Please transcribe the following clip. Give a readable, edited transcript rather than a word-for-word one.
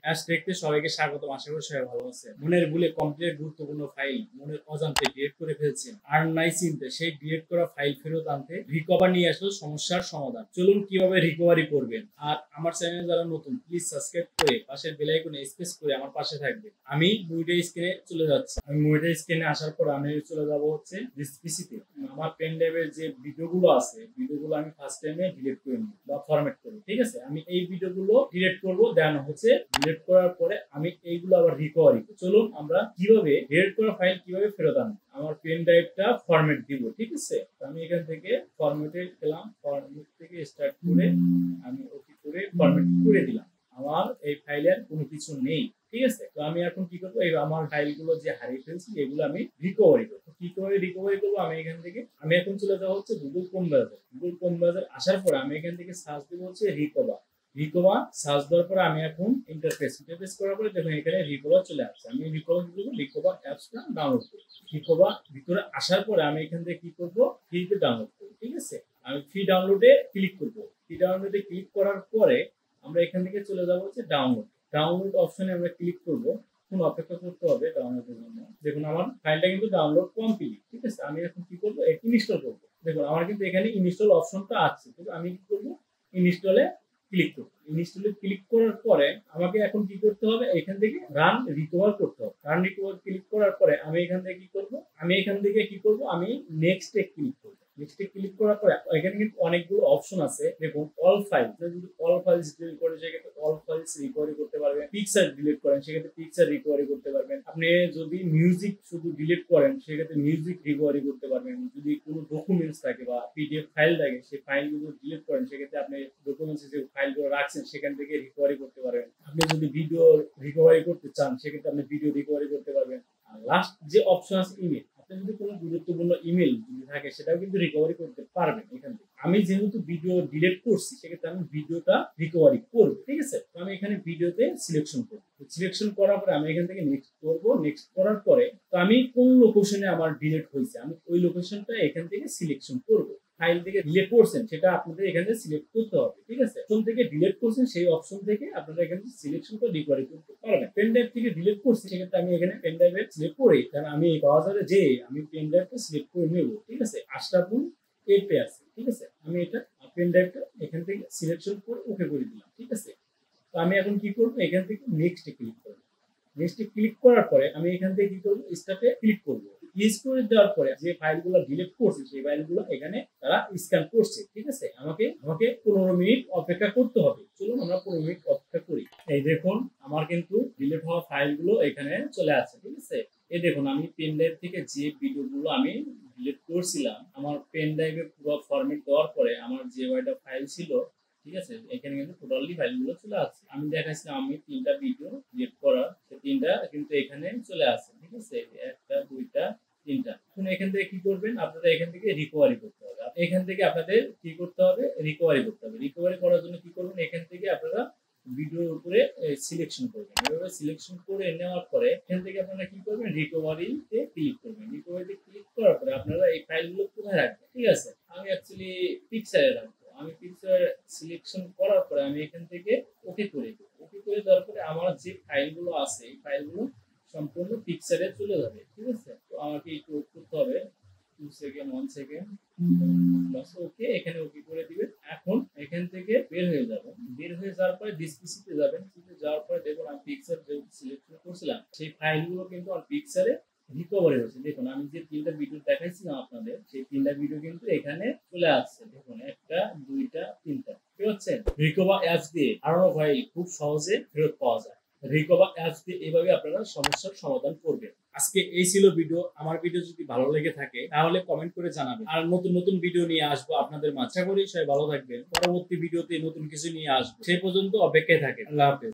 Ash দেখতে সবাইকে স্বাগতম। আশা করি সবাই ভালো আছে। মনের ভুলে কমপ্লিট গুরুত্বপূর্ণ ফাইল মনের অজান্তে ডিলিট করে ফেলছেন, আর নাই চিনতে সেই ডিলিট করা ফাইল ফেরত আনতে রিকভার নিয়ে আসলো সমস্যার সমাধান। চলুন কিভাবে রিকভারি করবেন। আর আমার চ্যানেলে যারা নতুন, প্লিজ সাবস্ক্রাইব করে পাশের বেল আইকনে প্রেস করে আমার পাশে থাকবেন। আমি মুভিটা স্ক্রিনে চলে যাচ্ছি। আমি মুভিটা স্ক্রিনে আসার পর আমি চলে যাব হচ্ছে পিসিতে। আমার পেন ড্রাইভের যে ভিডিওগুলো আছে, ভিডিওগুলো আমি ফার্স্ট টাইমে ডিলিট করে নিই বা ফরম্যাট করি। ঠিক আছে, আমি এই ভিডিওগুলো ডিলিট করব, দেন হচ্ছে ডিলিট করার পরে আমি এইগুলো আবার রিকভারি। চলুন আমরা কিভাবে ডিলিট করা ফাইল কিভাবে ফেরত আনবো। আমার পেন ড্রাইভটা ফরম্যাট দিব। ঠিক আছে, আমি এখান থেকে ফরম্যাটে গেলাম, ফরম্যাট থেকে স্টার্ট করে আমি ওকে করে ফরম্যাট করে দিলাম। আমার এই ফাইলের কোনো কিছু নেই। ঠিক আছে, তো আমি এখন কি করবো, এই আমার ফাইলগুলো যে হারিয়ে ফেলছি এগুলো আমি রিকভারি করবো। কি করে রিকভারি করবো, আমি এখান থেকে আমি এখন চলে যাবো হচ্ছে Google Chrome browser. Google Chrome browser আসার পরে আমি এখান থেকে সার্চ দেবো হচ্ছে রিকভার সার্চ দেওয়ার পরে আমি এখন ইন্টারফেস করার পরে দেখুন এখানে রিকভার চলে আসছে। আমি রিকভার অ্যাপসটা ডাউনলোড করবো। রিকভার ভিতরে আসার পরে আমি এখান থেকে কি করবো, ফ্রিতে ডাউনলোড করবো। ঠিক আছে, আমি ফ্রি ডাউনলোডে ক্লিক করবো। ফ্রি ডাউনলোডে ক্লিক করার পরে আমরা এখান থেকে চলে যাবো হচ্ছে ডাউনলোড অপশনে আমরা ক্লিক করবো। কোন অপেক্ষা করতে হবে ডাউনলোডের জন্য। দেখুন আমার ফাইলটা কিন্তু ডাউনলোড কমপ্লিট। ঠিক আছে, আমি এখন কি করবো, ইনস্টল করবো। দেখুন আমার কিন্তু এখানে ইনস্টল অপশনটা আছে, কিন্তু আমি কি করবো, ইনস্টলে ক্লিক করবো। ইনস্টলে ক্লিক করার পরে আমাকে এখন কি করতে হবে, এখান থেকে রান রিকভার করতে হবে। রান রিকভার ক্লিক করার পরে আমি এখান থেকে কি করবো, আমি নেক্সটে ক্লিক করবো। নেক্সটে ক্লিক করার পরে এখানে কিন্তু অনেকগুলো অপশন আছে। দেখুন অল ফাইল, যদি অল ফাইলস ডিলিট করেন সেক্ষেত্রে অল ফাইলস রিকভারি করতে পারবেন। পিকচার ডিলিট করেন সেক্ষেত্রে পিকচার রিকভারি করতে পারবেন। আপনি যদি মিউজিক শুধু ডিলিট করেন সেক্ষেত্রে মিউজিক রিকভারি করতে পারবেন। যদি কোনো ডকুমেন্টস থাকে বা পিডিএফ ফাইল থাকে, সেই ফাইলগুলো ডিলিট করেন সেক্ষেত্রে আপনি ডকুমেন্টসে যে ফাইলগুলো রাখছেন সেখান থেকে রিকভারি করতে পারবেন। আপনি যদি ভিডিও রিকভারি করতে চান সেক্ষেত্রে আপনি ভিডিও রিকভারি করতে পারবেন। আর লাস্ট যে অপশন আছে ইমেল, আপনি যদি কোনো গুরুত্বপূর্ণ ইমেল যদি থাকে সেটাও কিন্তু রিকভারি করতে পারবেন এখান থেকে। আমি যেহেতু ভিডিও ডিলিট করছি সেক্ষেত্রে আমি ভিডিওটা রিকভারি করবো। ঠিক আছে, তো আমি এখানে ভিডিওতে সিলেকশন করবো। সিলেকশন করার পরে আমি এখান থেকে নেক্সট করবো। নেক্সট করার পরে তো আমি কোন লোকেশনে আমার ডিলিট হয়েছে আমি ওই লোকেশনটা এখান থেকে সিলেকশন করবো। ফাইল থেকে ডিলিট করছেন সেটা আপনাদের এখানে সিলেক্ট করতে হবে। ঠিক আছে, অপশন থেকে ডিলিট করছেন সেই অপশন থেকে আপনারা এখানে সিলেকশন করে রিকভারি করতে পারবেন। পেন ড্রাইভ থেকে ডিলিট করছি সেক্ষেত্রে আমি এখানে পেন ড্রাইভে সিলেক্ট করে, কারণ আমি ব্রাউজারে যে আমি পেন ড্রাইভটা সিলেক্ট করে নেব। ঠিক আছে, আশরাফুল এপে আছে। ঠিক আছে, আমি এটা পেন ড্রাইভটা এখান থেকে সিলেকশন করে ওকে করে দিলাম। ঠিক আছে, তো আমি এখন কি করবো, এখান থেকে নেক্সটে ক্লিক করবো। নেক্সটে ক্লিক করার পরে আমি এখান থেকে কি করবো, স্টার্টে ক্লিক করবো। ইউজ করে দেওয়ার পরে যে ফাইলগুলো ডিলিট করছে সেই ফাইলগুলো এখানে তারা স্ক্যান করছে। ঠিক আছে, আমাকে 15 মিনিট অপেক্ষা করতে হবে। চলুন আমরা 15 মিনিট অপেক্ষা করি। এই দেখুন আমার কিন্তু ডিলিট হওয়া ফাইলগুলো এখানে চলে আসছে। ঠিক আছে, এই দেখুন আমি পেন ড্রাইভ থেকে যে ভিডিওগুলো আমি ডিলিট করছিলাম, আমার পেন ড্রাইভে পুরো ফরম্যাট দেওয়ার পরে আমার যে কয়টা ফাইল ছিল, ঠিক আছে, এখানে কিন্তু টোটালি ফাইলগুলো চলে আসছে। আমি দেখাচ্ছিলাম আমি 3টা ভিডিও ডিলিট করা, সেই 3টা কিন্তু এখানে চলে আসছে। ঠিক আছে, 1টা 2টা 3টা। এখন এখান থেকে কি করবেন, আপনারা এখান থেকে রিকভারি করতে হবে। এখান থেকে আপনাদের কি করতে হবে, রিকভারি করতে হবে। রিকভারি করার জন্য কি করবেন, এখান থেকে আপনারা ভিডিওর উপরে সিলেকশন করবেন। এভাবে সিলেকশন করে নেওয়ার পরে এখান থেকে আপনারা কি করবেন, রিকভারিতে ক্লিক করবেন। রিকভারিতে ক্লিক করার পরে আপনারা এই ফাইলগুলো কোথায় রাখবেন। ঠিক আছে, আমি অ্যাকচুয়ালি পিকচারে রাখবো। আমি পিকচার সিলেকশন করার পরে আমি এখান থেকে ওকে করে দেবো। ওকে করে দেওয়ার পরে আমার যে ফাইলগুলো আছে এই ফাইলগুলো সম্পূর্ণ পিকচারে চলে যাবে। ঠিক আছে, তো আমাকে একটু করতে হবে 2 সেকেন্ড 1 সেকেন্ড, বাস ওকে, এখানে ওকে করে দিবেন। এখন এখান থেকে বের হয়ে যাবেন। বের হয়ে যাওয়ার পরে ডিসপিসিতে যাবেন। যাওয়ার পরে দেখুন আমি পিকচার যে সিলেকশন করছিলাম সেই ফাইলগুলো কিন্তু আমার পিকচারে রিকভারি হচ্ছে। দেখুন আমি যে 3টা ভিডিও দেখাইছিলাম আপনাদের, সেই 3টা ভিডিও কিন্তু এখানে চলে আসছে। দেখুন 1টা 2টা 3টা। কি হচ্ছে, রিকভার অ্যাপস দিয়ে হারানো ফাইল খুব সহজে ফেরত পাওয়া যায়। রিকভার অ্যাপস দিয়ে এভাবে আপনারা সমস্যার সমাধান করবেন। আজকে এই ছিল ভিডিও। আমার ভিডিও যদি ভালো লেগে থাকে তাহলে কমেন্ট করে জানাবেন। আর নতুন নতুন ভিডিও নিয়ে আসবো আপনাদের মাঝে। আশা করি সবাই ভালো থাকবেন। পরবর্তী ভিডিওতে নতুন কিছু নিয়ে আসবো। সেই পর্যন্ত অপেক্ষায় থাকেন। আল্লাহ হাফেজ।